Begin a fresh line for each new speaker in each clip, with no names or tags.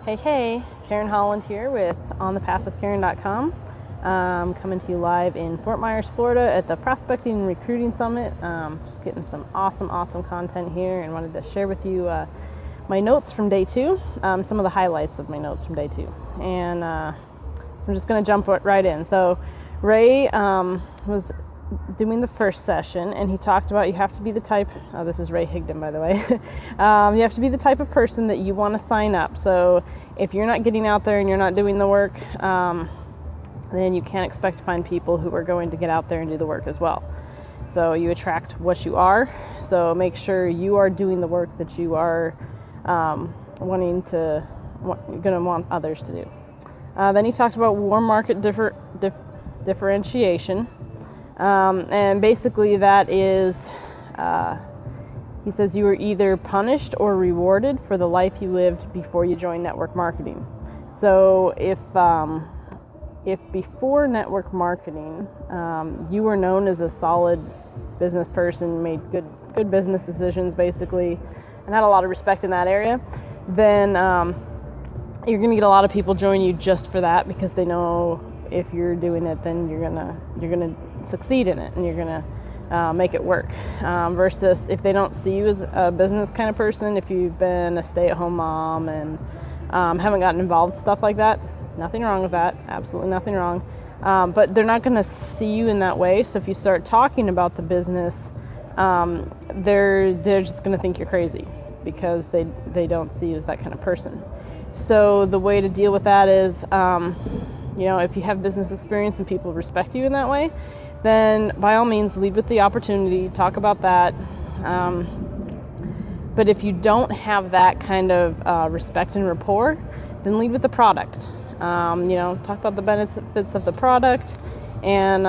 Hey, Karen Holland here with OnThePathWithKaren.com. Coming to you live in Fort Myers, Florida at the Prospecting and Recruiting Summit. Just getting some awesome content here and wanted to share with you my notes from day 2, some of the highlights of my notes from day 2. And I'm just going to jump right in. So Ray was doing the first session, and he talked about you have to be the type, this is Ray Higdon, by the way, you have to be the type of person that you want to sign up. So if you're not getting out there and you're not doing the work, then you can't expect to find people who are going to get out there and do the work as well. So you attract what you are, so make sure you are doing the work that you are going to want others to do. Then he talked about warm market differentiation. And basically that is, he says you are either punished or rewarded for the life you lived before you joined network marketing. So if before network marketing, you were known as a solid business person, made good business decisions basically, and had a lot of respect in that area, then you're going to get a lot of people join you just for that, because they know if you're doing it, then you're gonna succeed in it and you're gonna make it work. Versus if they don't see you as a business kind of person, if you've been a stay-at-home mom and haven't gotten involved in stuff like that, nothing wrong with that, absolutely nothing wrong. But they're not gonna see you in that way. So if you start talking about the business, they're just gonna think you're crazy because they don't see you as that kind of person. So the way to deal with that is, if you have business experience and people respect you in that way, then by all means lead with the opportunity, talk about that. But if you don't have that kind of respect and rapport, then lead with the product. Talk about the benefits of the product and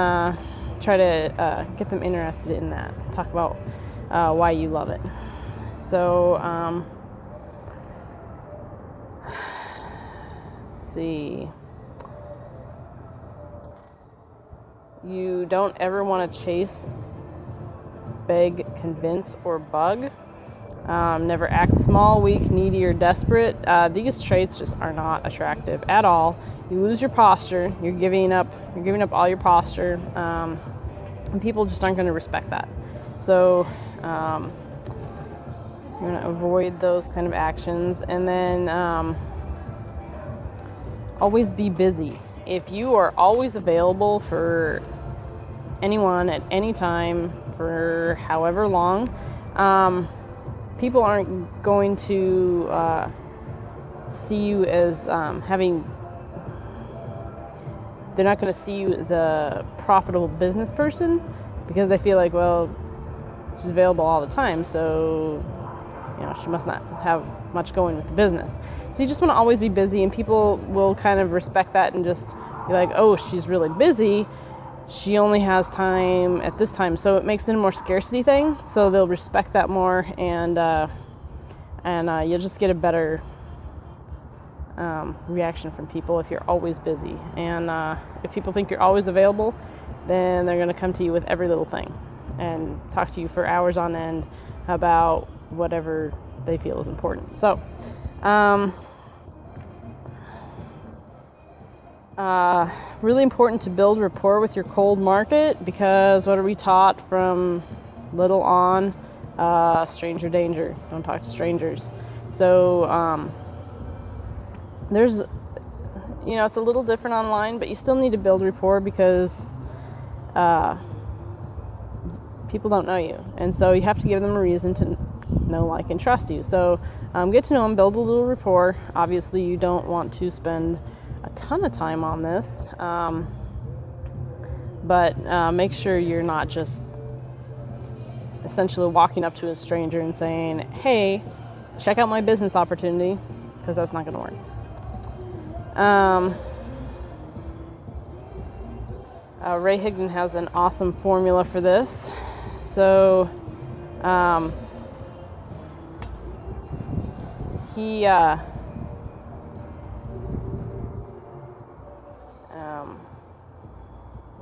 try to get them interested in that. Talk about why you love it. So, let's see. You don't ever want to chase, beg, convince, or bug. Never act small, weak, needy, or desperate. These traits just are not attractive at all. You lose your posture. You're giving up all your posture, and people just aren't going to respect that. So you're going to avoid those kind of actions, and then always be busy. If you are always available for anyone at any time for however long, people aren't going to see you as they're not going to see you as a profitable business person, because they feel like, well, she's available all the time, so she must not have much going with the business. So you just want to always be busy, and people will kind of respect that and just be like, oh, she's really busy. She only has time at this time. So it makes it a more scarcity thing. So they'll respect that more, and you'll just get a better reaction from people if you're always busy. And if people think you're always available, then they're going to come to you with every little thing and talk to you for hours on end about whatever they feel is important. So really important to build rapport with your cold market, because what are we taught from little on? Stranger danger. Don't talk to strangers. So there's, it's a little different online, but you still need to build rapport, because people don't know you, and so you have to give them a reason to know, like, and trust you. So get to know them, build a little rapport. Obviously you don't want to spend a ton of time on this, but make sure you're not just essentially walking up to a stranger and saying, hey, check out my business opportunity, because that's not going to work. Ray Higdon has an awesome formula for this. So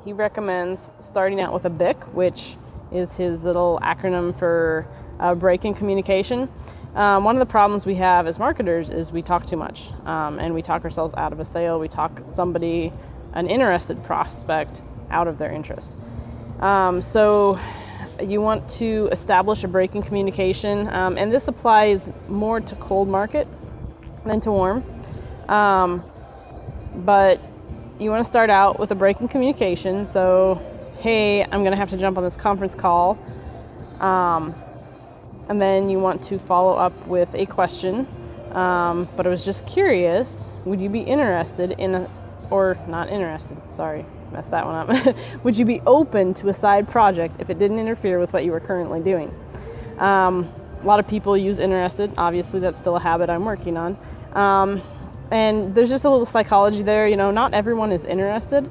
he recommends starting out with a BIC, which is his little acronym for break in communication. One of the problems we have as marketers is we talk too much, and we talk ourselves out of a sale. We talk somebody, an interested prospect, out of their interest. So you want to establish a break in communication, and this applies more to cold market than to warm. But you want to start out with a break in communication. So, hey, I'm going to have to jump on this conference call. And then you want to follow up with a question. But I was just curious, would you be interested in or not interested, sorry, messed that one up. Would you be open to a side project if it didn't interfere with what you were currently doing? A lot of people use interested. Obviously, that's still a habit I'm working on. And there's just a little psychology there. Not everyone is interested,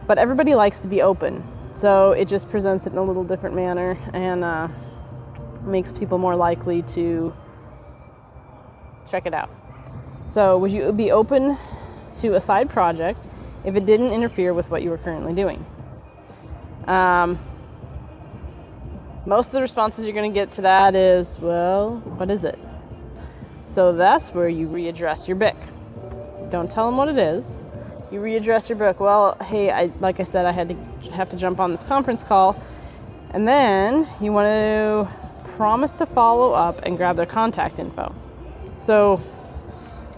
but everybody likes to be open. So it just presents it in a little different manner and makes people more likely to check it out. So would you be open to a side project if it didn't interfere with what you were currently doing? Most of the responses you're going to get to that is, well, what is it? So that's where you readdress your BIC. Don't tell them what it is. You readdress your BIC. Well, hey, like I said, I have to jump on this conference call. And then you want to promise to follow up and grab their contact info. So,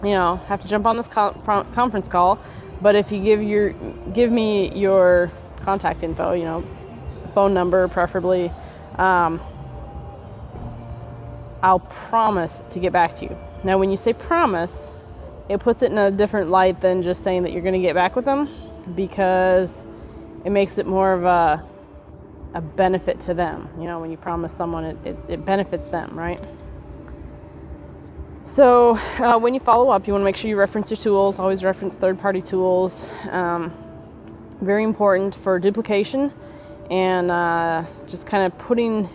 have to jump on this conference call, but if you give me your contact info, phone number preferably, I'll promise to get back to you. Now, when you say promise, it puts it in a different light than just saying that you're going to get back with them, because it makes it more of a benefit to them. When you promise someone, it benefits them, right? So when you follow up, you want to make sure you reference your tools. Always reference third-party tools. Very important for duplication and just kind of putting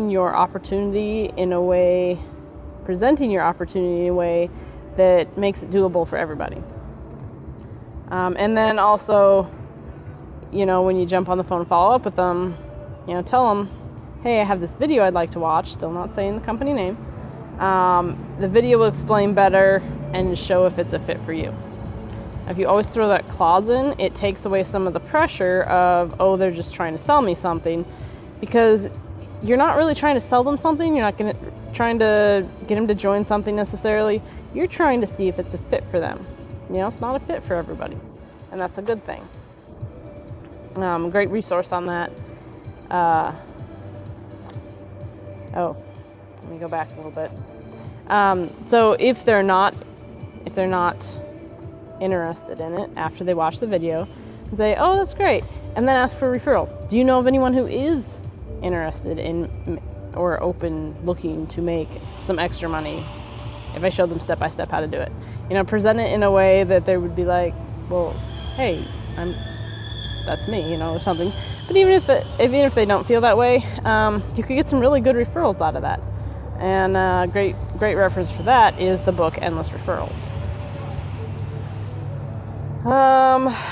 your opportunity in a way, presenting your opportunity in a way that makes it doable for everybody. And then also, when you jump on the phone and follow up with them, tell them, hey, I have this video I'd like to watch, still not saying the company name. The video will explain better and show if it's a fit for you. If you always throw that clause in, it takes away some of the pressure of, oh, they're just trying to sell me something, because you're not really trying to sell them something. You're not trying to get them to join something necessarily. You're trying to see if it's a fit for them. It's not a fit for everybody, and that's a good thing. Great resource on that. Let me go back a little bit. So if they're not interested in it after they watch the video, say, oh, that's great, and then ask for a referral. Do you know of anyone who is interested in or open looking to make some extra money if I showed them step by step how to do it? Present it in a way that they would be like, well, hey, that's me, or something. But even if they don't feel that way, you could get some really good referrals out of that. And great reference for that is the book Endless Referrals.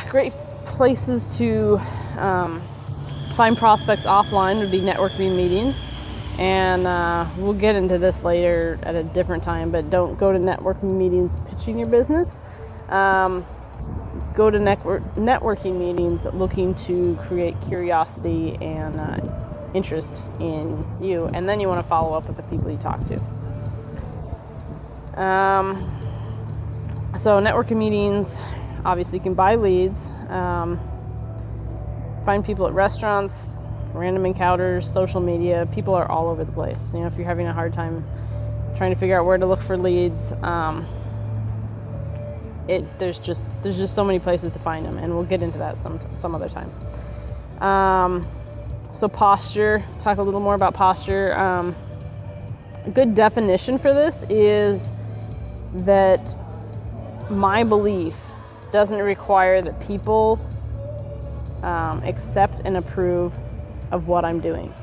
Great places to find prospects offline would be networking meetings. And we'll get into this later at a different time, but don't go to networking meetings pitching your business. Go to networking meetings looking to create curiosity and interest in you, and then you want to follow up with the people you talk to. So networking meetings, obviously you can buy leads, find people at restaurants, random encounters, social media. People are all over the place. If you're having a hard time trying to figure out where to look for leads, there's just so many places to find them, and we'll get into that some other time. So posture, talk a little more about posture. A good definition for this is that my belief doesn't require that people accept and approve of what I'm doing.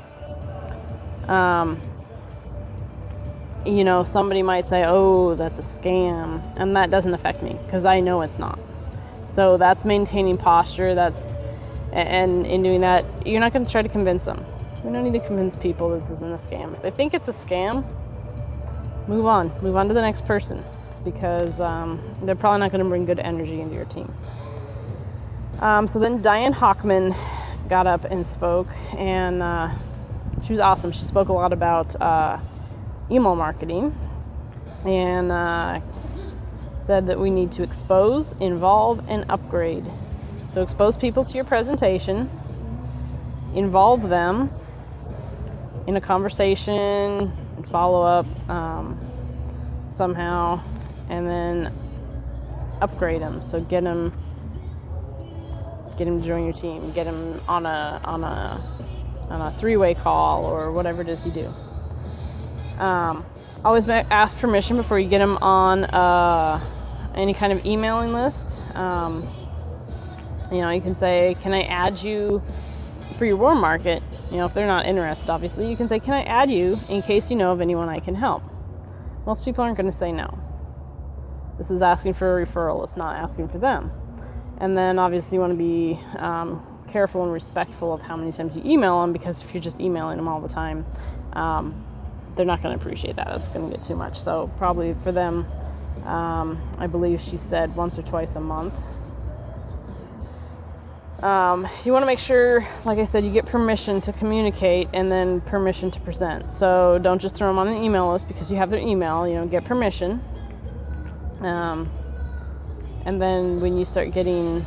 Somebody might say, oh, that's a scam, and that doesn't affect me because I know it's not. So that's maintaining posture. And in doing that, you're not going to try to convince them. We don't need to convince people this isn't a scam. If they think it's a scam, move on to the next person, because they're probably not going to bring good energy into your team. So then Diane Hockman got up and spoke, and she was awesome. She spoke a lot about email marketing, and said that we need to expose, involve, and upgrade. So expose people to your presentation, involve them in a conversation, follow up somehow, and then upgrade them. So get them to join your team, get them on a three-way call or whatever it is you do. Always ask permission before you get them on any kind of emailing list. You can say, can I add you for your warm market? If they're not interested, obviously, you can say, can I add you in case you know of anyone I can help? Most people aren't going to say no. This is asking for a referral. It's not asking for them. And then obviously you want to be careful and respectful of how many times you email them, because if you're just emailing them all the time, they're not going to appreciate that. It's going to get too much. So probably for them, I believe she said once or twice a month. You want to make sure, like I said, you get permission to communicate and then permission to present. So don't just throw them on an email list because you have their email. Get permission. And then when you start getting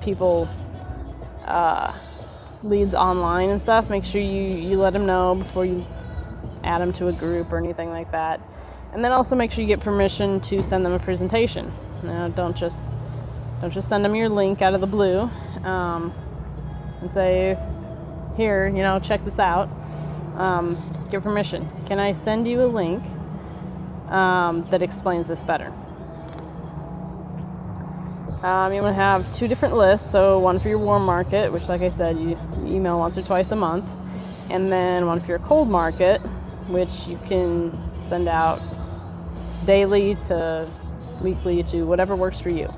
people leads online and stuff, make sure you let them know before you add them to a group or anything like that. And then also make sure you get permission to send them a presentation. Don't just send them your link out of the blue and say, here, check this out. Give permission. Can I send you a link that explains this better? You want to have two different lists. So one for your warm market, which, like I said, you email once or twice a month, and then one for your cold market, which you can send out daily to weekly to whatever works for you.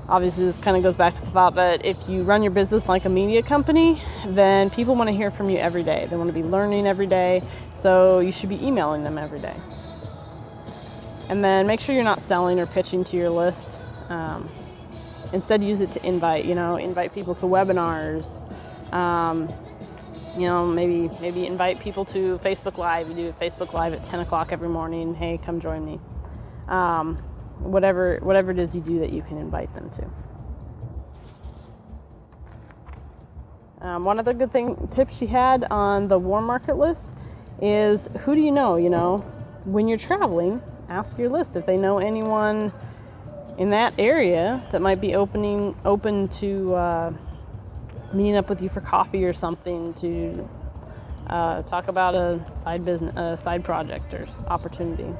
Obviously, this kind of goes back to the thought that if you run your business like a media company, then people want to hear from you every day. They want to be learning every day, so you should be emailing them every day. And then make sure you're not selling or pitching to your list. Instead, use it to invite people to webinars. Maybe invite people to Facebook Live. You do a Facebook Live at 10 o'clock every morning. Hey, come join me. Whatever it is you do that you can invite them to. One other good tip she had on the warm market list is, who do you know? When you're traveling, ask your list if they know anyone in that area that might be open to meeting up with you for coffee or something to talk about a side project or opportunity.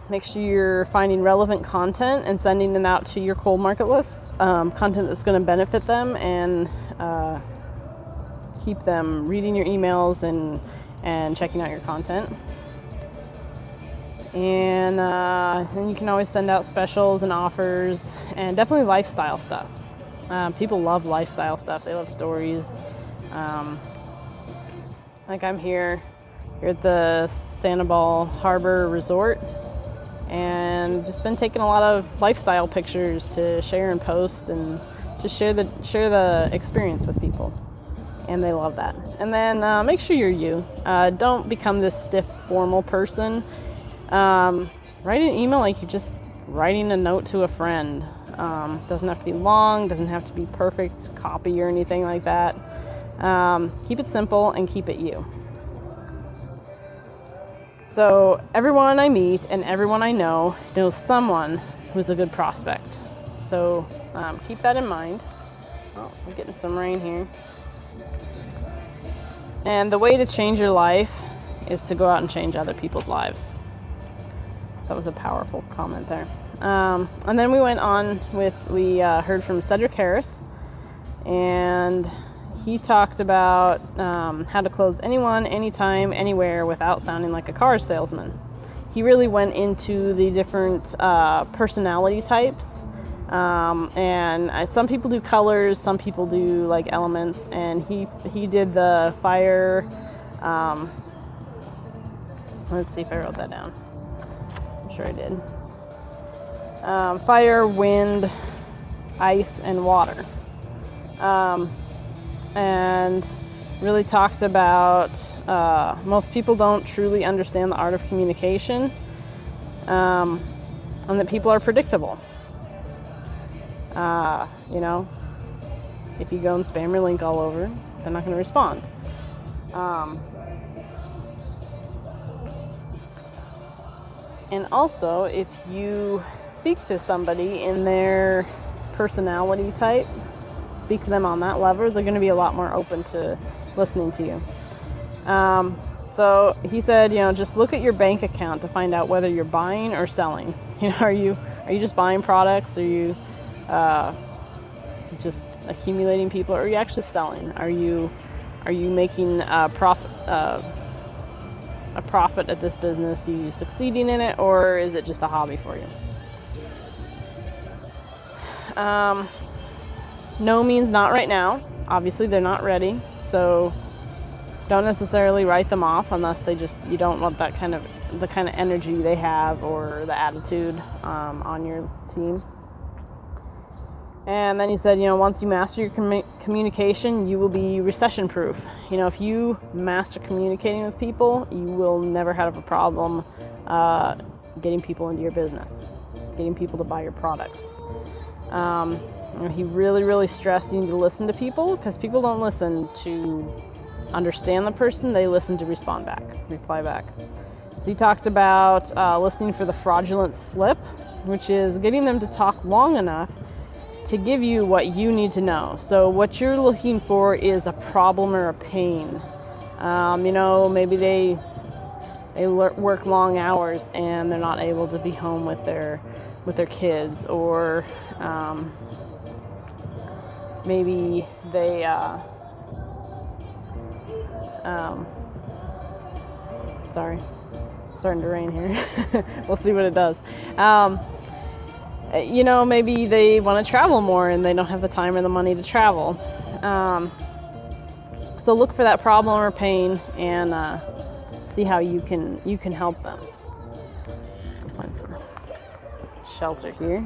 Make sure you're finding relevant content and sending it out to your cold market list, content that's going to benefit them and keep them reading your emails and checking out your content. And then you can always send out specials and offers, and definitely lifestyle stuff. People love lifestyle stuff. They love stories. Like I'm here at the Sanibel Harbor Resort, and just been taking a lot of lifestyle pictures to share and post, and just share the experience with people, and they love that. And then make sure you're you. Don't become this stiff, formal person. Write an email like you're just writing a note to a friend. Doesn't have to be long, doesn't have to be perfect copy or anything like that. Keep it simple and keep it you. So everyone I meet and everyone I know knows someone who's a good prospect. So keep that in mind. Oh, I'm getting some rain here. And the way to change your life is to go out and change other people's lives. That was a powerful comment there. And then we went on we heard from Cedric Harris, and he talked about how to close anyone, anytime, anywhere without sounding like a car salesman. He really went into the different personality types And some people do colors, some people do like elements, and he did the fire. Let's see if I wrote that down. I'm sure I did. Fire, wind, ice, and water. And really talked about most people don't truly understand the art of communication, and that people are predictable. If you go and spam your link all over, they're not going to respond. And also, if you speak to somebody in their personality type, speak to them on that level, they're going to be a lot more open to listening to you. So he said, just look at your bank account to find out whether you're buying or selling. Are you just buying products? Are you just accumulating people? Or are you actually selling? Are you making a profit at this business? Are you succeeding in it, or is it just a hobby for you? No means not right now. Obviously, they're not ready, so don't necessarily write them off unless you don't want the kind of energy they have or the attitude on your team. And then he said, once you master your communication, you will be recession proof. If you master communicating with people, you will never have a problem getting people into your business, getting people to buy your products. He really, really stressed you need to listen to people, because people don't listen to understand the person, they listen to reply back. So he talked about listening for the fraudulent slip, which is getting them to talk long enough to give you what you need to know. So what you're looking for is a problem or a pain. Maybe they work long hours and they're not able to be home with their kids, or maybe they sorry, it's starting to rain here. We'll see what it does. Maybe they want to travel more and they don't have the time or the money to travel. So look for that problem or pain and see how you can help them. Find some shelter here.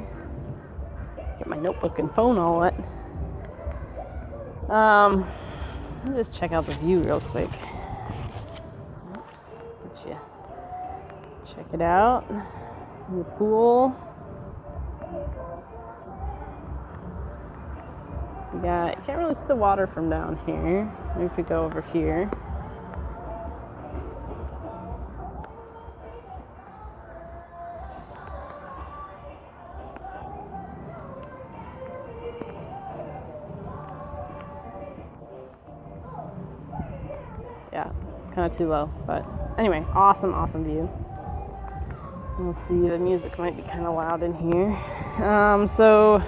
Get my notebook and phone all wet. Let me just check out the view real quick. Oops, check it out. The pool. You can't really see the water from down here. Maybe if we go over here. Yeah, kind of too low, but anyway, awesome view. We'll see, the music might be kind of loud in here. So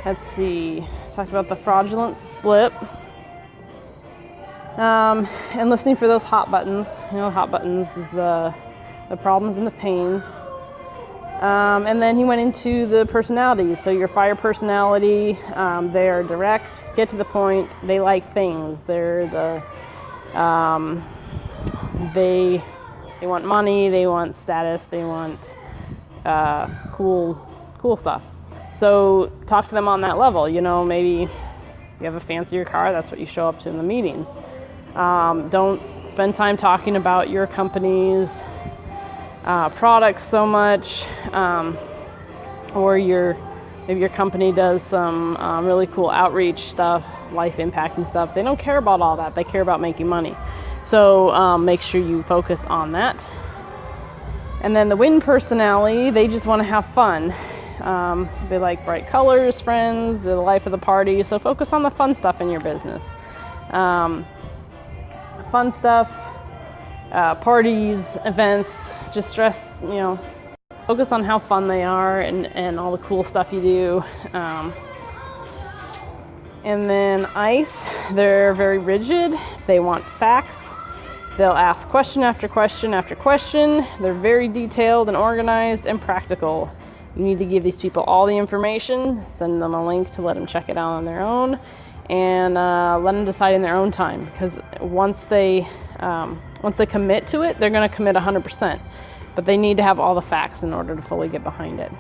let's see, talked about the fraudulent slip, and listening for those hot buttons. Hot buttons is the problems and the pains. And then he went into the personalities. So your fire personality, they are direct, get to the point, they like things. They're they want money, they want status, they want cool stuff. So talk to them on that level. Maybe you have a fancier car, that's what you show up to in the meetings. Don't spend time talking about your company's products so much, or maybe your company does some really cool outreach stuff, life impacting stuff. They don't care about all that. They care about making money. So make sure you focus on that. And then the wind personality, they just want to have fun. They like bright colors, friends, they're the life of the party. So focus on the fun stuff in your business. Fun stuff, parties, events, just stress, focus on how fun they are and all the cool stuff you do. And then ice, they're very rigid. They want facts. They'll ask question after question after question. They're very detailed and organized and practical. You need to give these people all the information, send them a link to let them check it out on their own, and let them decide in their own time. Because once they commit to it, they're going to commit 100%. But they need to have all the facts in order to fully get behind it.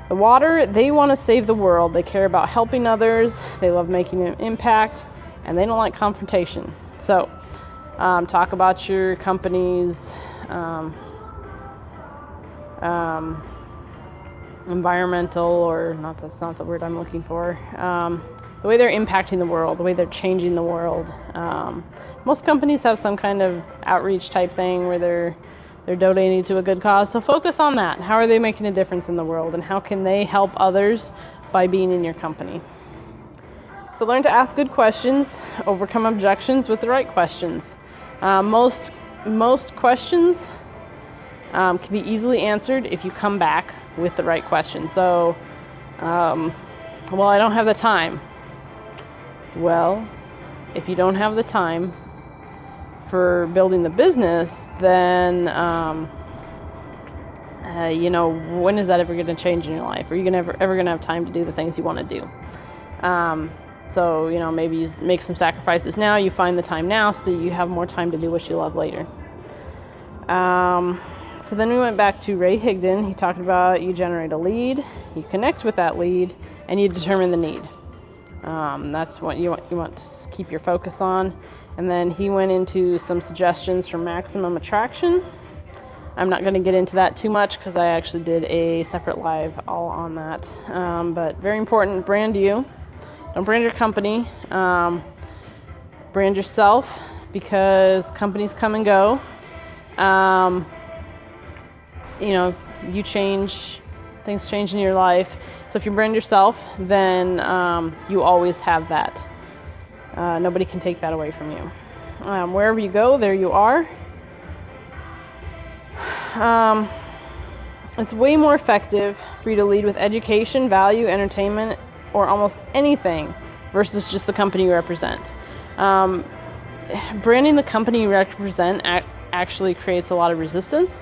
The water, they want to save the world. They care about helping others. They love making an impact, and they don't like confrontation. So, talk about your company's environmental, or not, that's not the word I'm looking for, the way they're impacting the world, the way they're changing the world. Most companies have some kind of outreach type thing where they're donating to a good cause, so focus on that. How are they making a difference in the world, and how can they help others by being in your company? So learn to ask good questions, overcome objections with the right questions. Most questions can be easily answered if you come back with the right question. So, well, I don't have the time. Well, if you don't have the time for building the business, then, when is that ever going to change in your life? Are you ever going to have time to do the things you want to do? So, maybe you make some sacrifices now, you find the time now so that you have more time to do what you love later. So then we went back to Ray Higdon. He talked about you generate a lead, you connect with that lead, and you determine the need. That's what you want to keep your focus on. And then he went into some suggestions for maximum attraction. I'm not going to get into that too much because I actually did a separate live all on that. But very important, brand you. Don't brand your company. Brand yourself, because companies come and go. You change, things change in your life. So if you brand yourself, then you always have that. Nobody can take that away from you. Wherever you go, there you are. It's way more effective for you to lead with education, value, entertainment, or almost anything versus just the company you represent. Branding the company you represent actually creates a lot of resistance,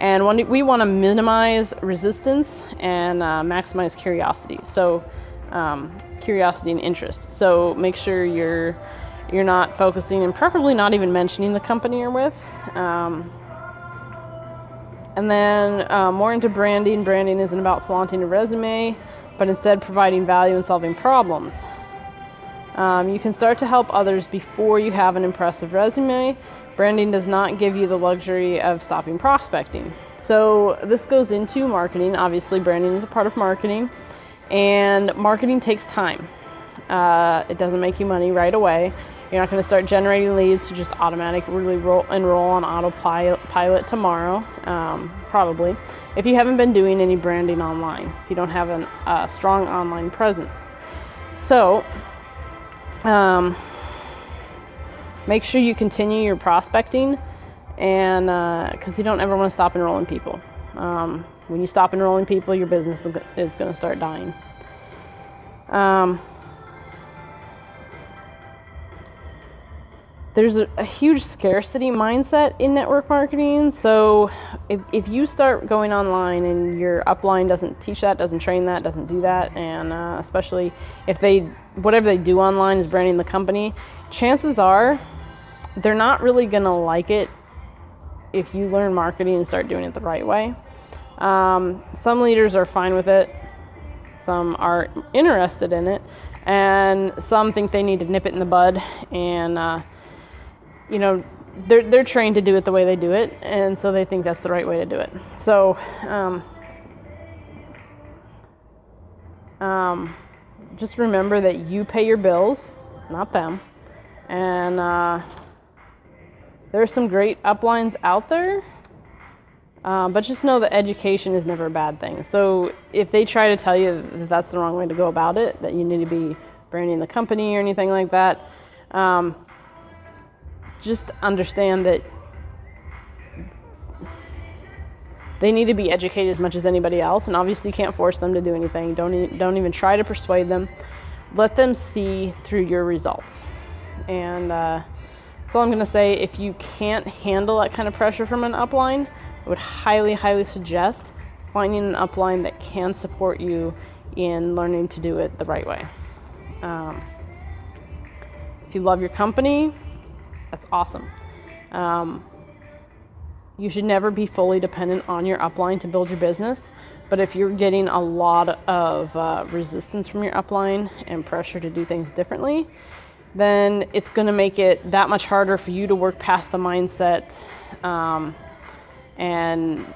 and we want to minimize resistance and maximize curiosity. So curiosity and interest. So make sure you're not focusing, and preferably not even mentioning the company you're with. And then more into branding. Branding isn't about flaunting a resume, but instead providing value and solving problems. You can start to help others before you have an impressive resume. Branding does not give you the luxury of stopping prospecting. So this goes into marketing. Obviously, branding is a part of marketing, and marketing takes time. It doesn't make you money right away. You're not going to start generating leads to just automatically enroll on autopilot tomorrow, probably, if you haven't been doing any branding online, if you don't have a strong online presence. So, make sure you continue your prospecting, and because you don't ever want to stop enrolling people. When you stop enrolling people, your business is going to start dying. There's a huge scarcity mindset in network marketing. So if you start going online and your upline doesn't teach that, doesn't train that, doesn't do that, and especially if whatever they do online is branding the company, chances are they're not really going to like it if you learn marketing and start doing it the right way. Some leaders are fine with it. Some are interested in it. And some think they need to nip it in the bud, and they're trained to do it the way they do it, and so they think that's the right way to do it. So just remember that you pay your bills, not them. And there's some great uplines out there, but just know that education is never a bad thing. So if they try to tell you that that's the wrong way to go about it, that you need to be branding the company or anything like that, just understand that they need to be educated as much as anybody else, and obviously you can't force them to do anything. Don't even try to persuade them. Let them see through your results. And that's all I'm going to say. If you can't handle that kind of pressure from an upline, I would highly, highly suggest finding an upline that can support you in learning to do it the right way. If you love your company, that's awesome. You should never be fully dependent on your upline to build your business. But if you're getting a lot of resistance from your upline and pressure to do things differently, then it's going to make it that much harder for you to work past the mindset and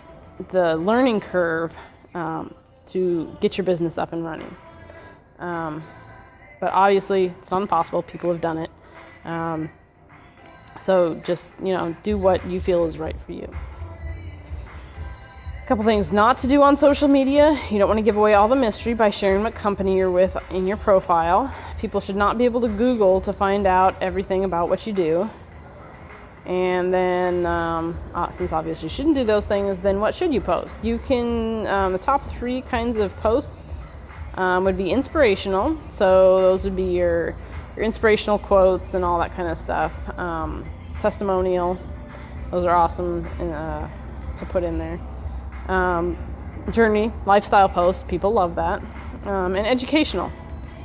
the learning curve to get your business up and running. But obviously, it's not impossible. People have done it. So just, do what you feel is right for you. A couple things not to do on social media. You don't want to give away all the mystery by sharing what company you're with in your profile. People should not be able to Google to find out everything about what you do. And then, since obviously you shouldn't do those things, then what should you post? You can, the top 3 kinds of posts would be inspirational. So those would be your inspirational quotes and all that kind of stuff. Testimonial. Those are awesome to put in there. Journey, lifestyle posts, people love that. And educational.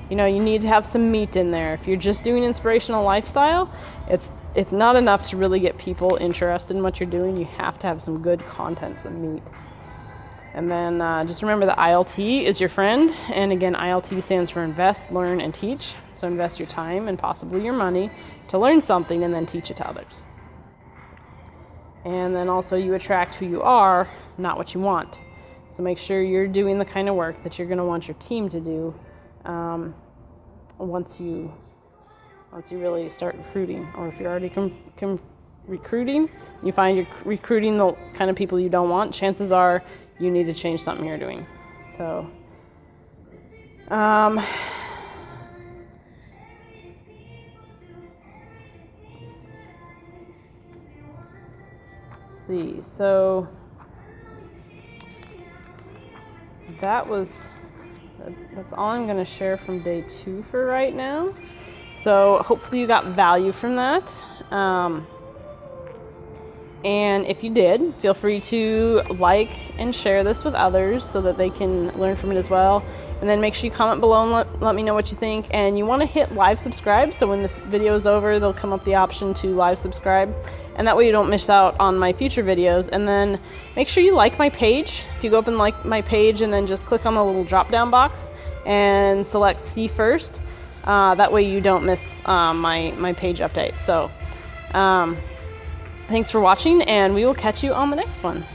You need to have some meat in there. If you're just doing inspirational lifestyle, it's not enough to really get people interested in what you're doing. You have to have some good content, some meat. And then just remember that ILT is your friend. And again, ILT stands for invest, learn, and teach. So invest your time and possibly your money to learn something and then teach it to others. And then also you attract who you are, not what you want. So make sure you're doing the kind of work that you're going to want your team to do once you really start recruiting. Or if you're already recruiting, you find you're recruiting the kind of people you don't want, chances are you need to change something you're doing. So see. So that's all I'm going to share from day 2 for right now. So hopefully you got value from that. And if you did, feel free to like and share this with others so that they can learn from it as well. And then make sure you comment below and let me know what you think. And you want to hit live subscribe, so when this video is over, there'll come up the option to live subscribe. And that way you don't miss out on my future videos. And then make sure you like my page. If you go up and like my page and then just click on the little drop down box and select see first, that way you don't miss my page update. So thanks for watching, and we will catch you on the next one.